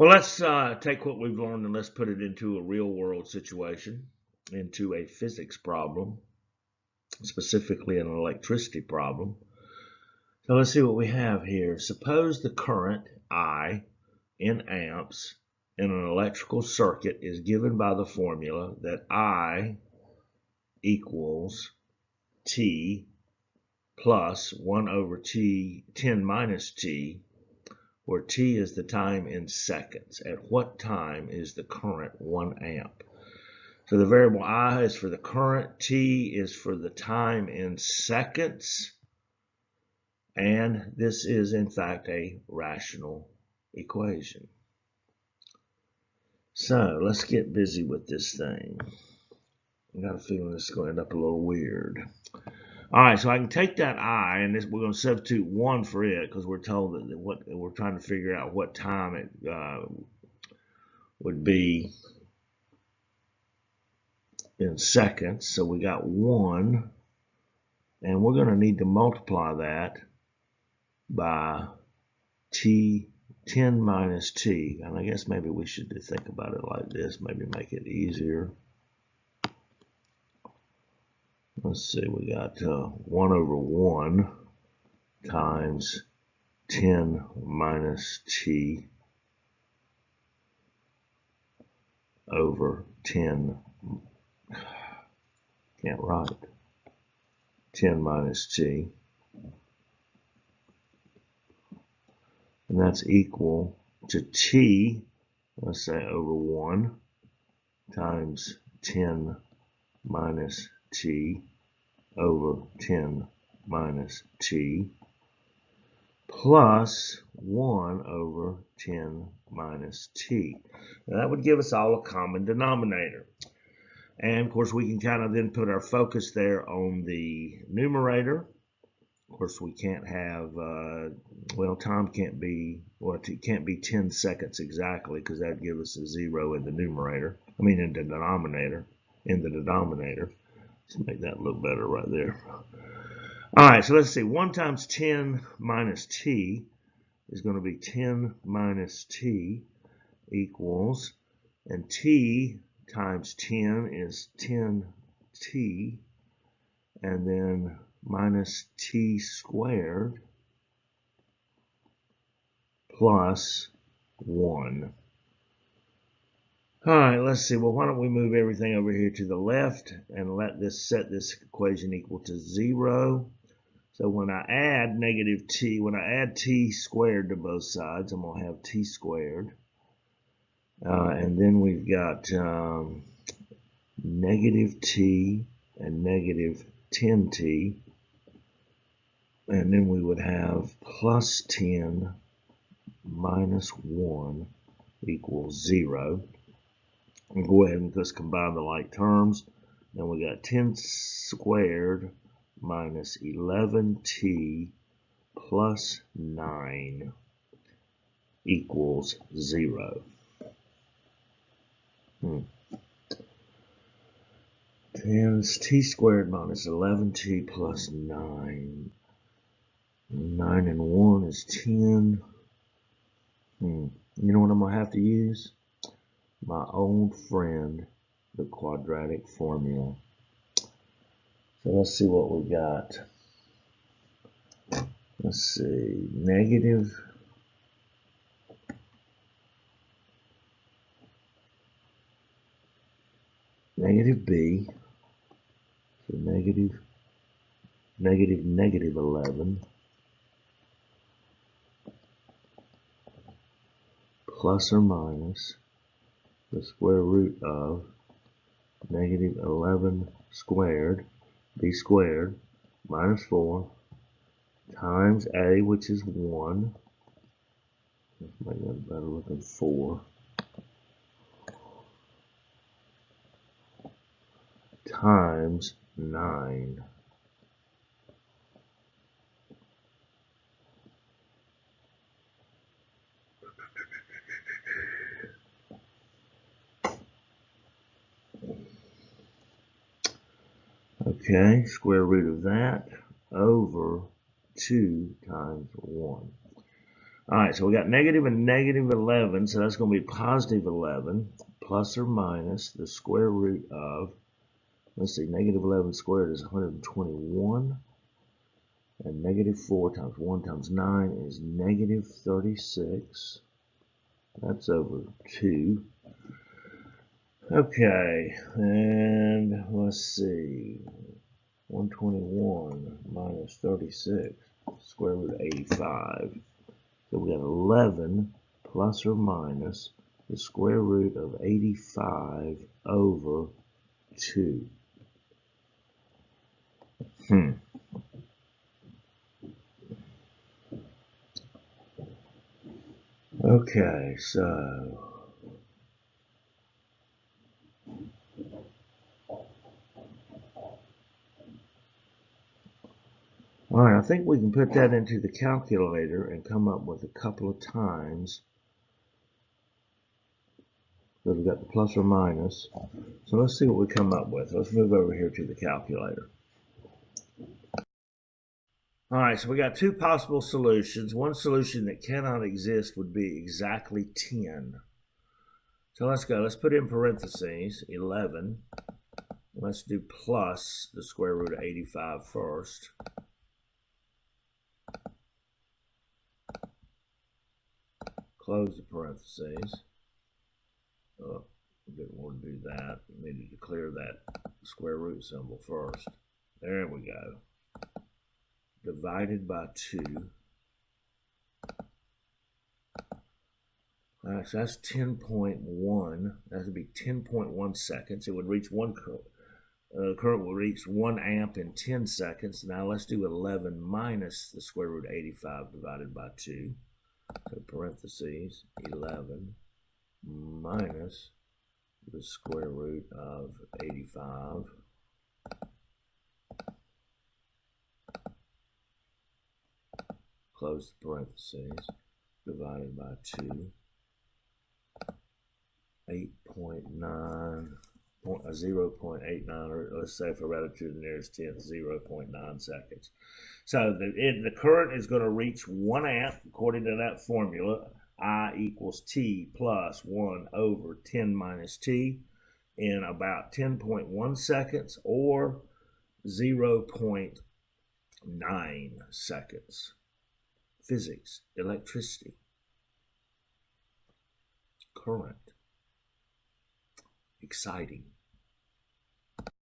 Well, let's take what we've learned and let's put it into a real world situation, into a physics problem, specifically an electricity problem. So let's see what we have here. Suppose the current I in amps in an electrical circuit is given by the formula that I equals T plus 1 over T 10 minus T, where T is the time in seconds. At what time is the current 1 amp? So the variable I is for the current, T is for the time in seconds, and this is in fact a rational equation. So let's get busy with this thing. I got a feeling this is going to end up a little weird. All right, so I can take that I, and we're going to substitute 1 for it because we're told that we're trying to figure out what time it would be in seconds. So we got 1, and we're going to need to multiply that by T 10 minus T. And I guess maybe we should think about it like this, maybe make it easier. Let's see, we got 1 over 1 times 10 minus T over 10, can't write, 10 minus T. And that's equal to T, let's say over 1 times 10 minus T over 10 minus T plus 1 over 10 minus T. Now that would give us all a common denominator. And of course we can kind of then put our focus there on the numerator. Of course we can't have, well, time can't be, well, it can't be 10 seconds exactly because that would give us a 0 in the numerator. I mean in the denominator. Let's make that look better right there. All right, so let's see. 1 times 10 minus T is going to be 10 minus T equals, and T times 10 is 10T, and then minus T squared plus 1. All right, let's see. Well, why don't we move everything over here to the left and set this equation equal to 0. So when I add negative T, when I add T squared to both sides, I'm going to have T squared. And then we've got negative T and negative 10T. And then we would have plus 10 minus 1 equals 0. We'll go ahead and just combine the like terms. Then we got 10 squared minus 11T plus 9 equals 0. 10 T squared minus 11T plus 9. 9 and 1 is 10. You know what I'm going to have to use? My old friend, the quadratic formula. So let's see what we got. Let's see, negative B, so negative 11 plus or minus the square root of negative 11 squared, B squared, minus 4, times A, which is 1. Let's make that better looking, 4. Times 9. Okay, square root of that over 2 times 1. All right, so we got negative and negative 11, so that's going to be positive 11 plus or minus the square root of, let's see, negative 11 squared is 121, and negative 4 times 1 times 9 is negative 36. That's over 2. Okay, and let's see, 121 minus 36, square root of 85. So we got 11 plus or minus the square root of 85 over 2. Okay, so all right, I think we can put that into the calculator and come up with a couple of times. So we've got the plus or minus. So let's see what we come up with. Let's move over here to the calculator. All right, so we got two possible solutions. One solution that cannot exist would be exactly 10. So let's go. Let's put in parentheses 11. Let's do plus the square root of 85 first. Close the parentheses. Oh, we didn't want to do that. We needed to clear that square root symbol first. There we go. Divided by 2. All right, so that's 10.1. That would be 10.1 seconds. It would reach one current will reach 1 amp in 10 seconds. Now let's do 11 minus the square root of 85 divided by 2. So parentheses 11 minus the square root of 85 close the parentheses divided by 2. 8.9, 0.89, or let's say for rather to the nearest 10th, 0.9 seconds. So the current is going to reach 1 amp according to that formula. I equals T plus 1 over 10 minus T in about 10.1 seconds or 0.9 seconds. Physics, electricity, current. Exciting.